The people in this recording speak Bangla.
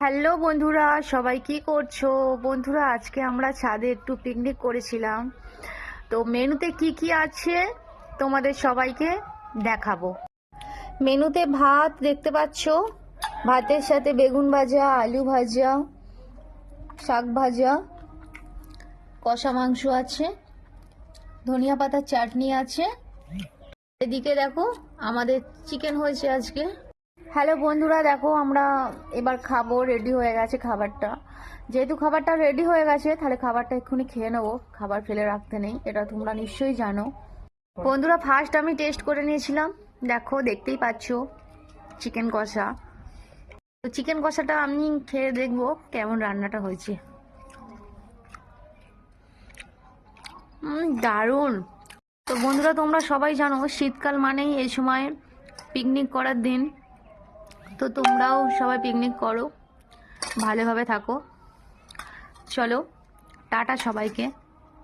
হ্যালো বন্ধুরা, সবাই কি করছো? বন্ধুরা, আজকে আমরা ছাদে একটু পিকনিক করেছিলাম। তো মেনুতে কি কি আছে তোমাদের সবাইকে দেখাবো। মেনুতে ভাত দেখতে পাচ্ছো, ভাতের সাথে বেগুন ভাজা, আলু ভাজা, শাক ভাজা, কষা মাংস আছে, ধনিয়া পাতার চাটনি আছে। এদিকে দেখো আমাদের চিকেন হয়েছে আজকে। হ্যালো বন্ধুরা, দেখো আমরা এবার খাবো, রেডি হয়ে গেছে খাবারটা। যেহেতু খাবারটা রেডি হয়ে গেছে, তাহলে খাবারটা এক্ষুনি খেয়ে নেবো। খাবার ফেলে রাখতে নেই, এটা তোমরা নিশ্চয়ই জানো। বন্ধুরা, ফার্স্ট আমি টেস্ট করে নিয়েছিলাম, দেখো দেখতেই পাচ্ছো চিকেন কষা। তো চিকেন কষাটা আমি খেয়ে দেখবো কেমন রান্নাটা হয়েছে। দারুণ। তো বন্ধুরা, তোমরা সবাই জানো শীতকাল মানেই এই সময় পিকনিক করার দিন। তো তোমরাও সবাই পিকনিক করো, ভালোভাবে থাকো। চলো, টাটা সবাইকে।